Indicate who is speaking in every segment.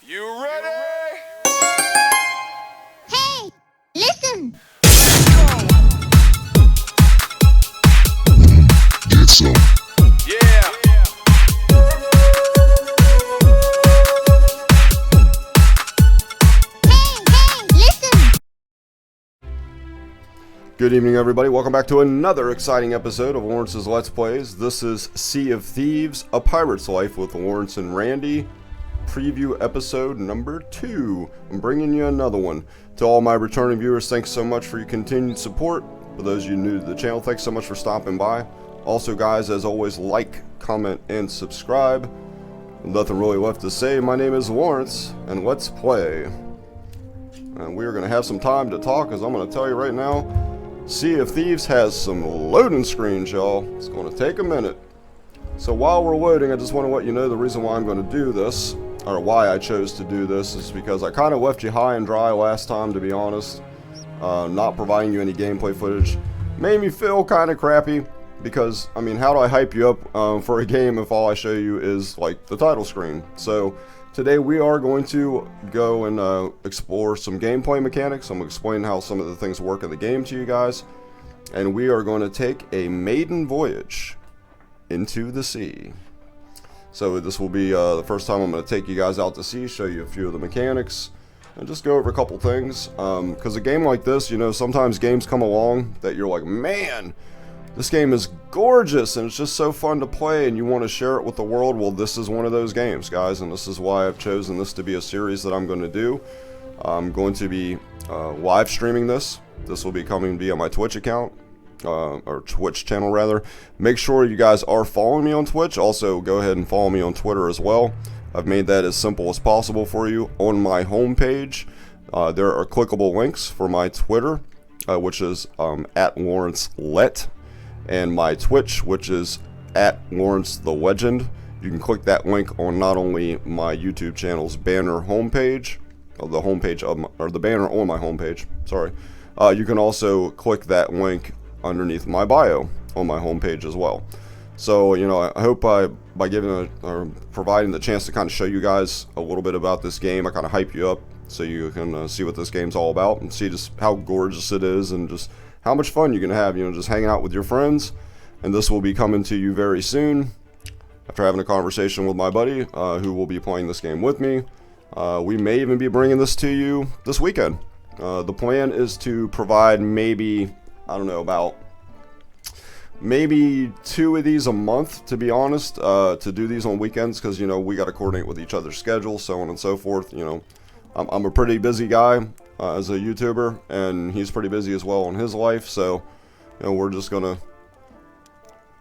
Speaker 1: You ready?
Speaker 2: Hey, listen!
Speaker 3: Get some.
Speaker 1: Yeah.
Speaker 2: Hey, listen!
Speaker 4: Good evening, everybody. Welcome back to another exciting episode of Lawrence's Let's Plays. This is Sea of Thieves, A Pirate's Life with Lawrence and Randy. Preview episode number 2. I'm bringing you another one. To all my returning viewers, thanks so much for your continued support. For those of you new to the channel, thanks so much for stopping by. Also, guys, as always, like, comment, and subscribe. Nothing really left to say. My name is Lawrence, and let's play. And we are going to have some time to talk, because I'm going to tell you right now, Sea of Thieves has some loading screens, y'all. It's going to take a minute. So while we're loading, I just want to let you know the reason why I'm going to do this, or why I chose to do this, is because I kind of left you high and dry last time, to be honest. Not providing you any gameplay footage made me feel kind of crappy, because, I mean, how do I hype you up for a game if all I show you is, like, the title screen? So today we are going to go and explore some gameplay mechanics. I'm going to explain how some of the things work in the game to you guys, and we are going to take a maiden voyage into the sea. So this will be the first time I'm going to take you guys out to sea, show you a few of the mechanics, and just go over a couple things. Because a game like this, you know, sometimes games come along that you're like, man, this game is gorgeous and it's just so fun to play and you want to share it with the world. Well, this is one of those games, guys, and this is why I've chosen this to be a series that I'm going to do. I'm going to be live streaming this. This will be coming via my Twitch account. Or Twitch channel rather. Make sure you guys are following me on Twitch. Also go ahead and follow me on Twitter as well. I've made that as simple as possible for you. On my homepage there are clickable links for my Twitter, which is at Lawrence Let, and my Twitch, which is at Lawrence the Legend. You can click that link on not only my YouTube channel's banner homepage, or the homepage of my, or the banner on my homepage, sorry. You can also click that link underneath my bio on my homepage as well. So, you know, I hope by giving or providing the chance to kind of show you guys a little bit about this game, I kind of hype you up so you can see what this game's all about and see just how gorgeous it is and just how much fun you can have, you know, just hanging out with your friends. And this will be coming to you very soon after having a conversation with my buddy who will be playing this game with me. We may even be bringing this to you this weekend. The plan is to provide maybe, I don't know, about maybe 2 of these a month, to be honest, to do these on weekends, because, you know, we got to coordinate with each other's schedules, so on and so forth. You know, I'm a pretty busy guy as a YouTuber, and he's pretty busy as well in his life, so, you know, we're just going to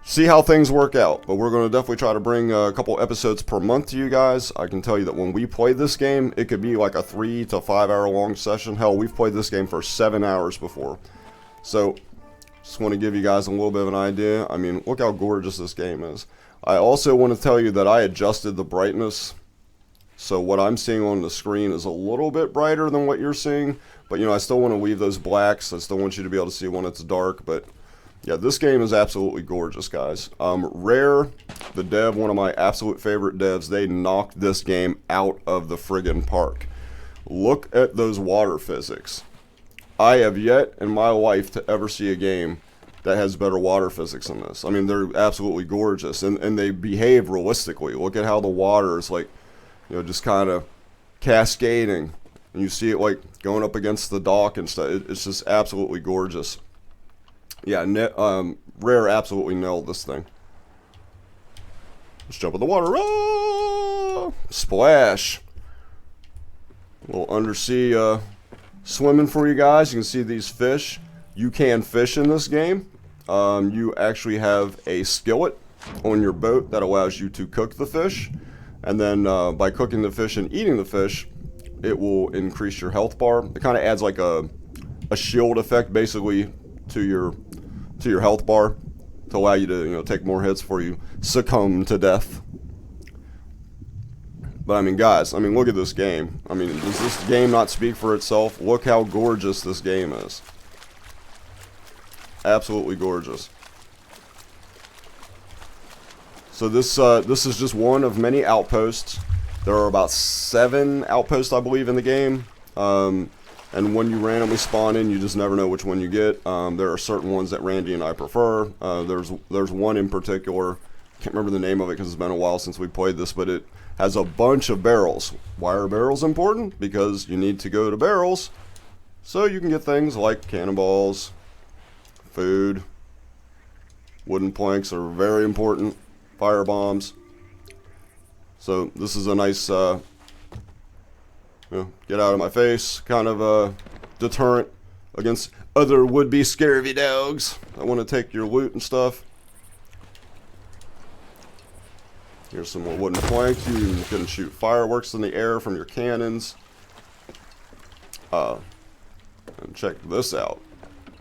Speaker 4: see how things work out. But we're going to definitely try to bring a couple episodes per month to you guys. I can tell you that when we play this game, it could be like a 3 to 5 hour long session. Hell, we've played this game for 7 hours before. So, just want to give you guys a little bit of an idea. I mean, look how gorgeous this game is. I also want to tell you that I adjusted the brightness. So what I'm seeing on the screen is a little bit brighter than what you're seeing. But, you know, I still want to leave those blacks. I still want you to be able to see when it's dark. But, yeah, this game is absolutely gorgeous, guys. Rare, the dev, one of my absolute favorite devs, they knocked this game out of the friggin' park. Look at those water physics. I have yet in my life to ever see a game that has better water physics than this. I mean, they're absolutely gorgeous, and they behave realistically. Look at how the water is, like, you know, just kind of cascading, and you see it, like, going up against the dock and stuff. It's just absolutely gorgeous. Yeah, Rare absolutely nailed this thing. Let's jump in the water. Ah! Splash. A little undersea swimming for you guys. You can see these fish. You can fish in this game. You actually have a skillet on your boat that allows you to cook the fish, and then by cooking the fish and eating the fish, it will increase your health bar. It kind of adds like a shield effect basically to your health bar to allow you to, you know, take more hits before you succumb to death. But, I mean, guys, I mean, look at this game. I mean, does this game not speak for itself? Look how gorgeous this game is. Absolutely gorgeous. So this is just one of many outposts There are about 7 outposts, I believe, in the game. And when you randomly spawn in, you just never know which one you get. There are certain ones that Randy and I prefer. There's one in particular. Can't remember the name of it because it's been a while since we played this, but it has a bunch of barrels. Why are barrels important? Because you need to go to barrels so you can get things like cannonballs, food, wooden planks are very important, fire bombs. So this is a nice get out of my face kind of a deterrent against other would-be scary dogs that want to take your loot and stuff. Here's some more wooden planks. You can shoot fireworks in the air from your cannons. And check this out.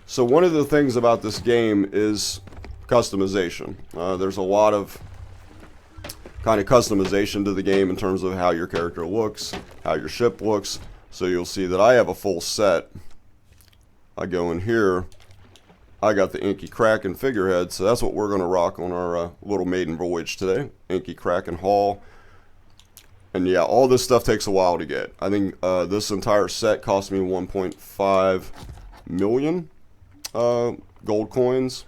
Speaker 4: So one of the things about this game is customization. There's a lot of kind of customization to the game in terms of how your character looks, how your ship looks. So you'll see that I have a full set. I go in here. I got the Inky Kraken figurehead, so that's what we're going to rock on our little maiden voyage today. Inky Kraken Hull. And yeah, all this stuff takes a while to get. I think this entire set cost me 1.5 million gold coins.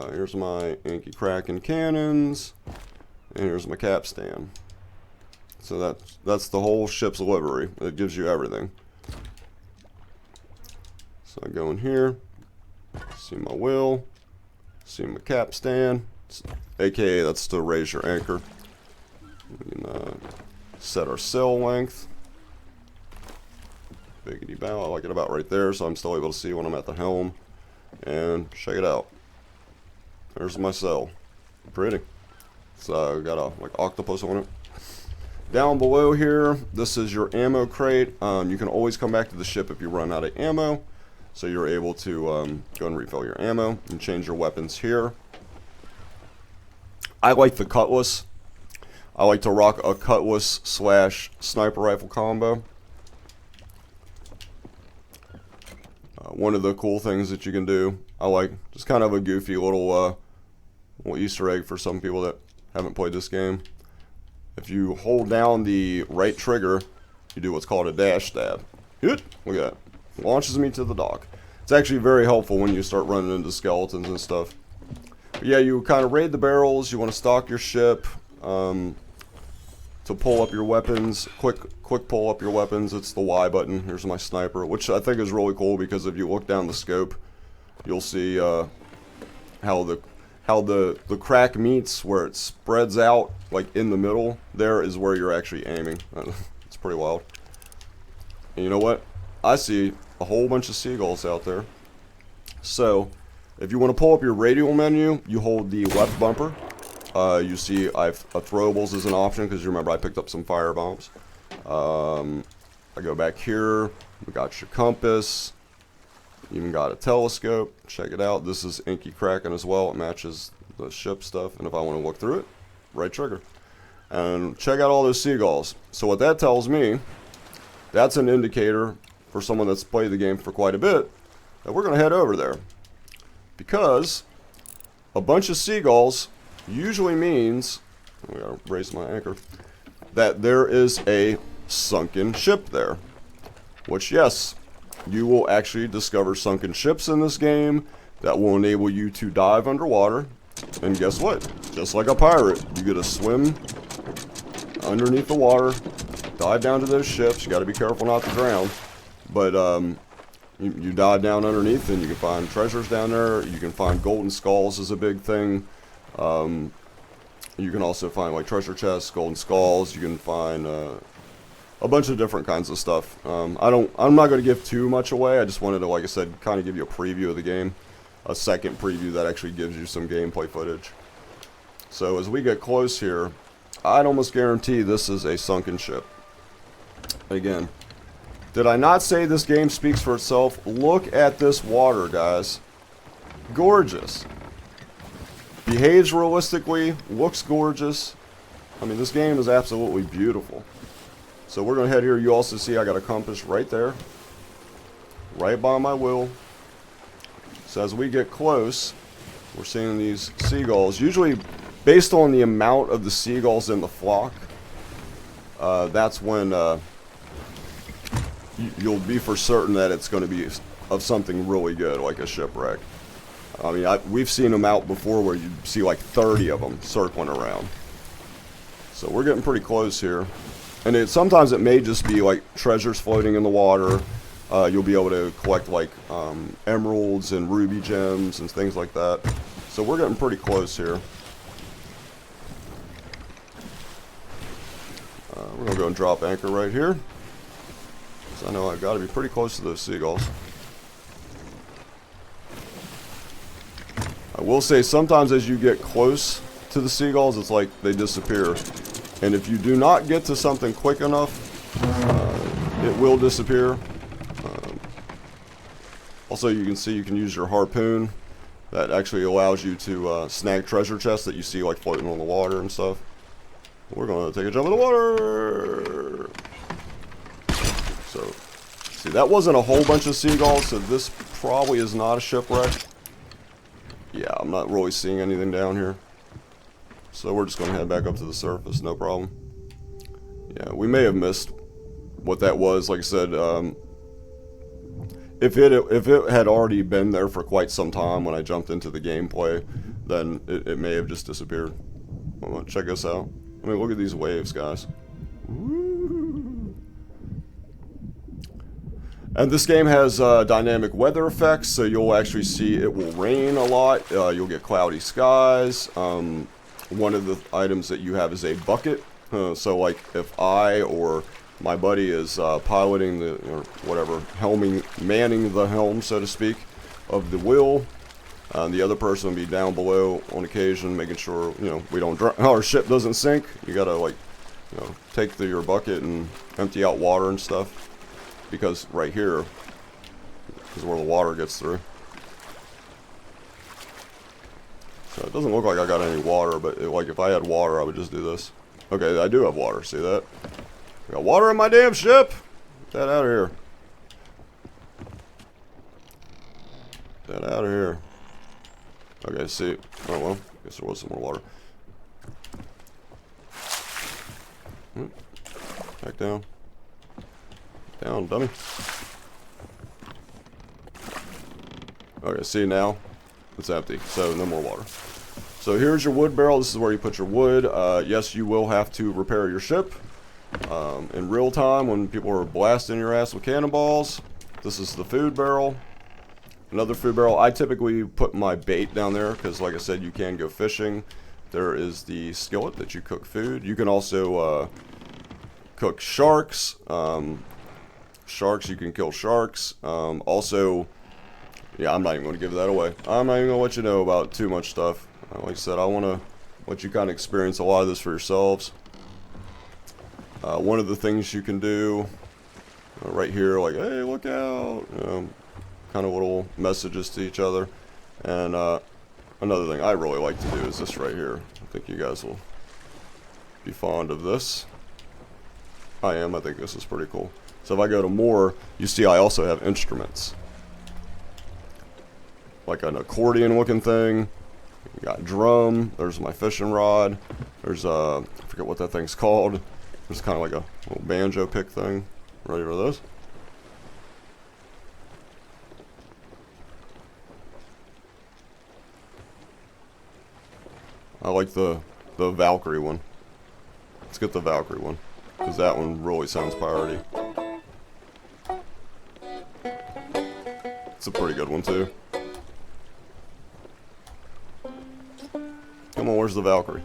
Speaker 4: Here's my Inky Kraken cannons. And here's my capstan. So that's the whole ship's livery. It gives you everything. So I go in here. See my wheel, see my capstan, aka that's to raise your anchor. We can set our sail length. Biggity bow, I like it about right there, so I'm still able to see when I'm at the helm. And check it out. There's my sail. Pretty. So got a like octopus on it. Down below here, this is your ammo crate. You can always come back to the ship if you run out of ammo. So you're able to go and refill your ammo and change your weapons here. I like the cutlass. I like to rock a cutlass / sniper rifle combo. One of the cool things that you can do, I like just kind of a goofy little Easter egg for some people that haven't played this game. If you hold down the right trigger, you do what's called a dash stab. Look at that. Launches me to the dock. It's actually very helpful when you start running into skeletons and stuff. But yeah, you kind of raid the barrels. You want to stock your ship to pull up your weapons. Quick pull up your weapons. It's the Y button. Here's my sniper, which I think is really cool because if you look down the scope, you'll see how the crack meets where it spreads out like in the middle. There is where you're actually aiming. It's pretty wild. And you know what? I see a whole bunch of seagulls out there. So, if you want to pull up your radial menu, you hold the left bumper. You see throwables is an option because you remember I picked up some fire bombs. I go back here. We got your compass. Even got a telescope. Check it out. This is Inky Kraken as well. It matches the ship stuff. And if I want to look through it, right trigger. And check out all those seagulls. So what that tells me, that's an indicator for someone that's played the game for quite a bit, that we're going to head over there. Because a bunch of seagulls usually means, we gotta raise my anchor, that there is a sunken ship there. Which, yes, you will actually discover sunken ships in this game that will enable you to dive underwater. And guess what? Just like a pirate, you get to swim underneath the water, dive down to those ships. You got to be careful not to drown. But you dive down underneath and you can find treasures down there. You can find golden skulls is a big thing. You can also find like treasure chests, golden skulls. You can find a bunch of different kinds of stuff. I'm not going to give too much away. I just wanted to, like I said, kind of give you a preview of the game. A second preview that actually gives you some gameplay footage. So as we get close here, I'd almost guarantee this is a sunken ship. Again, did I not say this game speaks for itself? Look at this water, guys. Gorgeous. Behaves realistically, looks gorgeous. I mean, this game is absolutely beautiful. So we're going to head here. You also see I got a compass right there. Right by my wheel. So as we get close, we're seeing these seagulls. Usually, based on the amount of the seagulls in the flock, that's when you'll be for certain that it's going to be of something really good, like a shipwreck. I mean, we've seen them out before where you see like 30 of them circling around. So we're getting pretty close here. And sometimes it may just be like treasures floating in the water. You'll be able to collect like emeralds and ruby gems and things like that. So we're getting pretty close here. We're going to go and drop anchor right here. So I know I've got to be pretty close to those seagulls. I will say sometimes as you get close to the seagulls, it's like they disappear. And if you do not get to something quick enough, it will disappear. Also, you can see you can use your harpoon. That actually allows you to snag treasure chests that you see like floating on the water and stuff. We're going to take a jump in the water. So, see, that wasn't a whole bunch of seagulls, so this probably is not a shipwreck. Yeah, I'm not really seeing anything down here. So we're just going to head back up to the surface, no problem. Yeah, we may have missed what that was. Like I said, if it had already been there for quite some time when I jumped into the gameplay, then it may have just disappeared. Hold on, check this out. I mean, look at these waves, guys. Woo. And this game has dynamic weather effects, so you'll actually see it will rain a lot. You'll get cloudy skies. One of the items that you have is a bucket. So, like, if I or my buddy is piloting the, or whatever, manning the helm, so to speak, of the wheel, the other person will be down below on occasion, making sure, you know, we don't our ship doesn't sink. You gotta, like, you know, take your bucket and empty out water and stuff, because right here is where the water gets through. So it doesn't look like I got any water, but like if I had water, I would just do this. Okay, I do have water. See that? I got water in my damn ship. Get that out of here. Get that out of here. Okay, see. Oh well, guess there was some more water. Back down. Down, dummy. Okay, see now? It's empty, so no more water. So here's your wood barrel. This is where you put your wood. Yes, you will have to repair your ship in real time when people are blasting your ass with cannonballs. This is the food barrel. Another food barrel. I typically put my bait down there because, like I said, you can go fishing. There is the skillet that you cook food. You can also cook sharks. You can kill sharks. Also, yeah, I'm not even going to give that away. I'm not even going to let you know about too much stuff. Like I said, I want to let you kind of experience a lot of this for yourselves. One of the things you can do right here, like, hey, look out, you know, kind of little messages to each other. And another thing I really like to do is this right here. I think you guys will be fond of this. I am. I think this is pretty cool. So if I go to more, you see I also have instruments. Like an accordion looking thing. You got drum. There's my fishing rod. There's I forget what that thing's called. There's kind of like a little banjo pick thing. Ready for this? I like the Valkyrie one. Let's get the Valkyrie one, because that one really sounds piratey. It's a pretty good one too. Come on, where's the Valkyrie?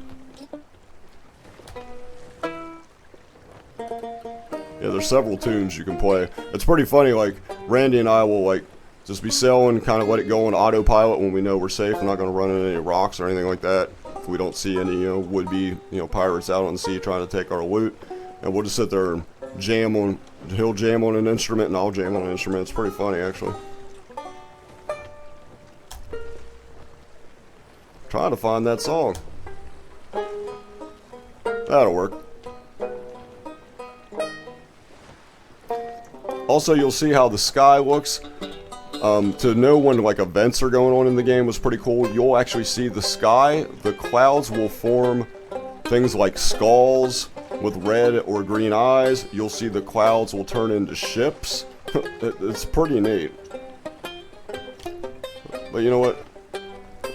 Speaker 4: Yeah, there's several tunes you can play. It's pretty funny, like, Randy and I will, like, just be sailing, kind of let it go on autopilot when we know we're safe. We're not going to run into any rocks or anything like that. If we don't see any, would-be, pirates out on the sea trying to take our loot. And we'll just sit there and jam on, he'll jam on an instrument and I'll jam on an instrument. It's pretty funny, actually. Trying to find that song. That'll work. Also, you'll see how the sky looks. To know when like events are going on in the game was pretty cool. You'll actually see the sky. The clouds will form things like skulls with red or green eyes. You'll see the clouds will turn into ships. It's pretty neat. But you know what?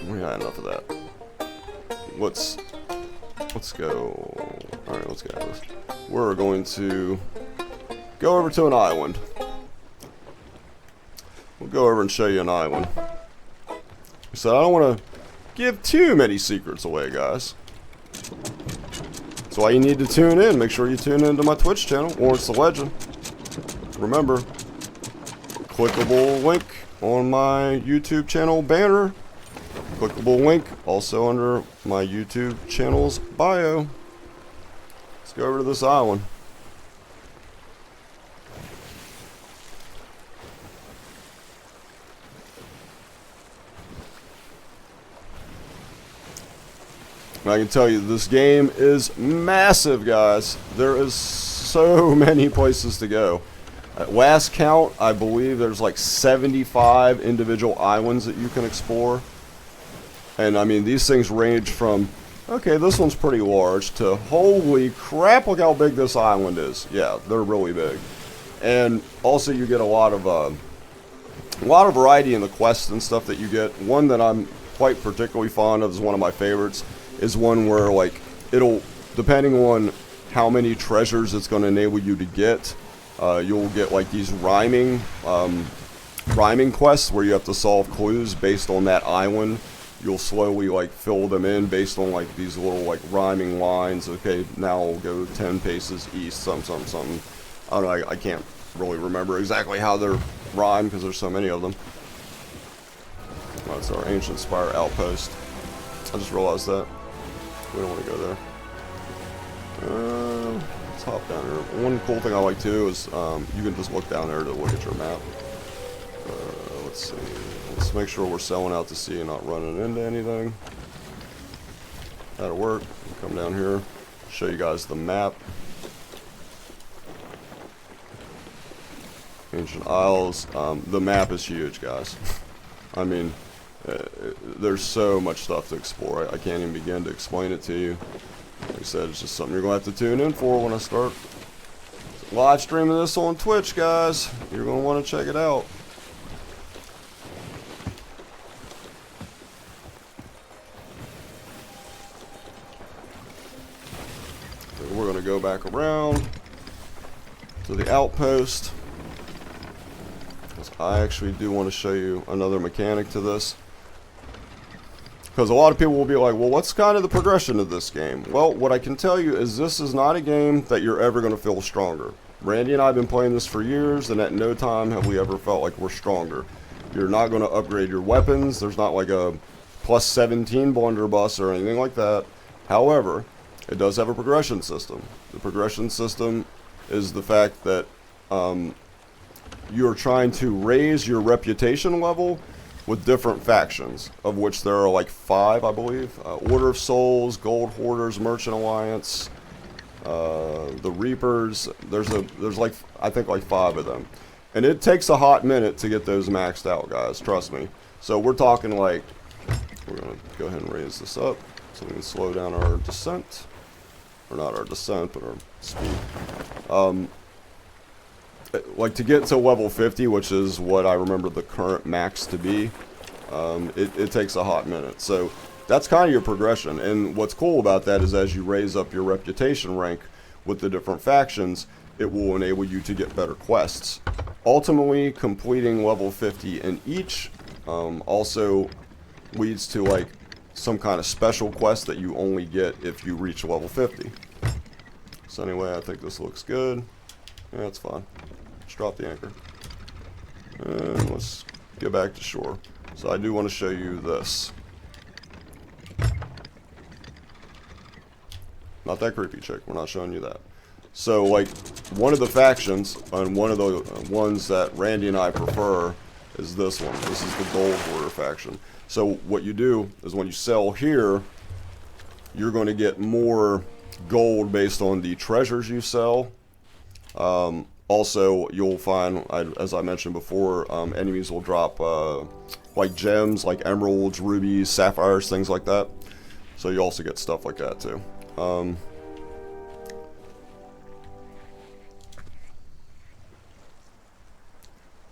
Speaker 4: We got enough of that. Let's go. Alright, let's get this. We're going to go over to an island. We'll go over and show you an island. So I don't want to give too many secrets away, guys. That's why you need to tune in. Make sure you tune into my Twitch channel, Lawrence the Legend. Remember, clickable link on my YouTube channel banner. Clickable link also under my YouTube channel's bio. Let's go over to this island. And I can tell you, this game is massive, guys. There is so many places to go. At last count, I believe there's like 75 individual islands that you can explore. And I mean, these things range from, okay, this one's pretty large, to holy crap, look how big this island is. Yeah, they're really big. And also you get a lot of variety in the quests and stuff that you get. One that I'm quite particularly fond of is one of my favorites. Is one where, like, it'll, depending on how many treasures it's going to enable you to get, you'll get like these rhyming quests where you have to solve clues based on that island. You'll slowly like fill them in based on like these little like rhyming lines. Okay, now I'll go 10 paces east, something. I don't know, I can't really remember exactly how they're rhymed because there's so many of them. That's our Ancient Spire outpost. I just realized that. We don't want to go there. Let's hop down here. One cool thing I like too is you can just look down there to look at your map. Let's see. Let's make sure we're sailing out to sea and not running into anything. That'll work. Come down here, show you guys the map. Ancient Isles. The map is huge, guys. I mean, there's so much stuff to explore. I can't even begin to explain it to you. Like I said, it's just something you're going to have to tune in for when I start live streaming this on Twitch, guys. You're going to want to check it out. So we're going to go back around to the outpost. I actually do want to show you another mechanic to this. Because a lot of people will be like, well, what's kind of the progression of this game? Well, what I can tell you is this is not a game that you're ever going to feel stronger. Randy and I have been playing this for years, and at no time have we ever felt like we're stronger. You're not going to upgrade your weapons. There's not like a plus 17 blunderbuss or anything like that. However, it does have a progression system. The progression system is the fact that you're trying to raise your reputation level with different factions, of which there are like 5, I believe. Order of Souls, Gold Hoarders, Merchant Alliance, the Reapers. There's like, I think like 5 of them. And it takes a hot minute to get those maxed out, guys, trust me. So we're talking like, we're gonna go ahead and raise this up so we can slow down our descent. Or not our descent, but our speed. Like to get to level 50, which is what I remember the current max to be, it takes a hot minute. So that's kind of your progression. And what's cool about that is as you raise up your reputation rank with the different factions, it will enable you to get better quests. Ultimately, completing level 50 in each also leads to like some kind of special quest that you only get if you reach level 50. So anyway, I think this looks good. Yeah, that's fine. Just drop the anchor. And let's get back to shore. So I do want to show you this. Not that creepy chick. We're not showing you that. So like one of the factions and one of the ones that Randy and I prefer is this one. This is the Gold Hoarder faction. So what you do is when you sell here, you're going to get more gold based on the treasures you sell. Also, you'll find, as I mentioned before, enemies will drop like gems, like emeralds, rubies, sapphires, things like that. So you also get stuff like that too.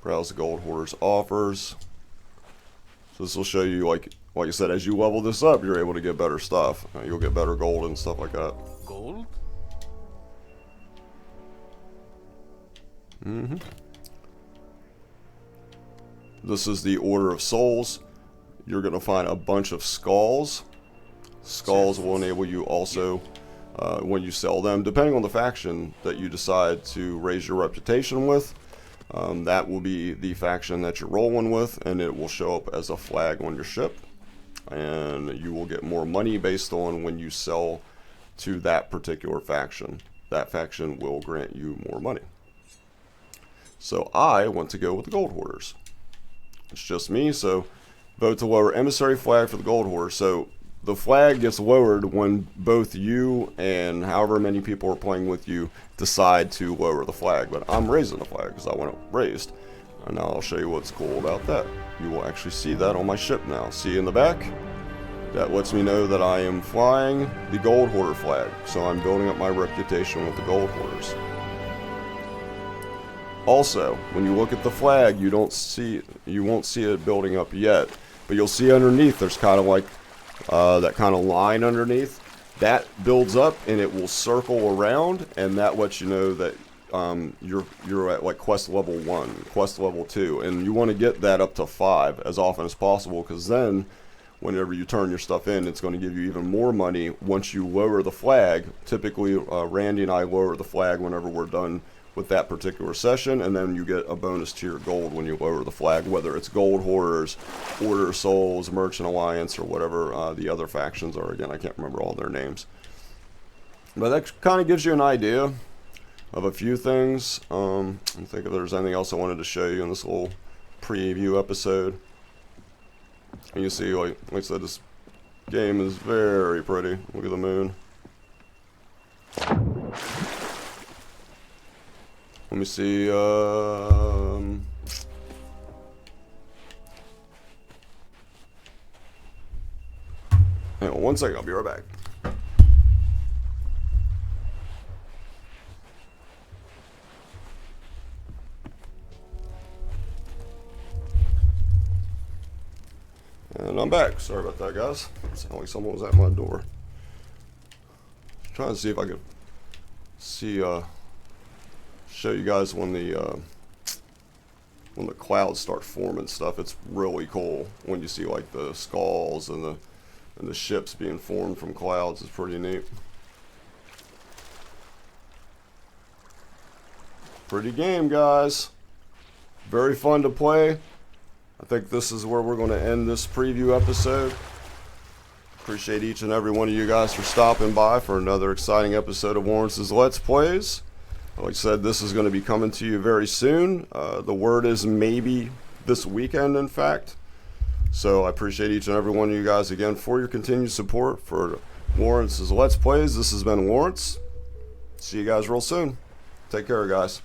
Speaker 4: Browse the Gold Hoarders offers. So this will show you, like I said, as you level this up, you're able to get better stuff. You'll get better gold and stuff like that.
Speaker 1: Gold?
Speaker 4: This is the Order of Souls. You're going to find a bunch of skulls. Skulls will enable you also, when you sell them, depending on the faction that you decide to raise your reputation with, that will be the faction that you're rolling with, and it will show up as a flag on your ship. And you will get more money based on when you sell to that particular faction. That faction will grant you more money. So I want to go with the Gold Hoarders. It's just me, so vote to lower emissary flag for the Gold Hoarders. So the flag gets lowered when both you and however many people are playing with you decide to lower the flag. But I'm raising the flag because I want it raised. And now I'll show you what's cool about that. You will actually see that on my ship now. See in the back? That lets me know that I am flying the Gold Hoarder flag. So I'm building up my reputation with the Gold Hoarders. Also, when you look at the flag, you won't see it building up yet, but you'll see underneath there's kind of like that kind of line underneath. That builds up and it will circle around, and that lets you know that you're at like quest level 1, quest level 2, and you want to get that up to 5 as often as possible, because then whenever you turn your stuff in, it's going to give you even more money once you lower the flag. Typically, Randy and I lower the flag whenever we're done with that particular session, and then you get a bonus to your gold when you lower the flag, whether it's Gold Hoarders, Order of Souls, Merchant Alliance, or whatever the other factions are. Again, I can't remember all their names. But that kind of gives you an idea of a few things. I think if there's anything else I wanted to show you in this little preview episode. And you see, like I said, this game is very pretty. Look at the moon. Let me see, hang on one second, I'll be right back. And I'm back. Sorry about that, guys. It sounded like someone was at my door. Trying to see if I could see, show you guys when the clouds start forming stuff. It's really cool when you see like the skulls and the ships being formed from clouds. It's pretty neat. Pretty game, guys. Very fun to play. I think this is where we're going to end this preview episode. Appreciate each and every one of you guys for stopping by for another exciting episode of Lawrence's Let's Plays. Like I said, this is going to be coming to you very soon. The word is maybe this weekend, in fact. So I appreciate each and every one of you guys again for your continued support for Lawrence's Let's Plays. This has been Lawrence. See you guys real soon. Take care, guys.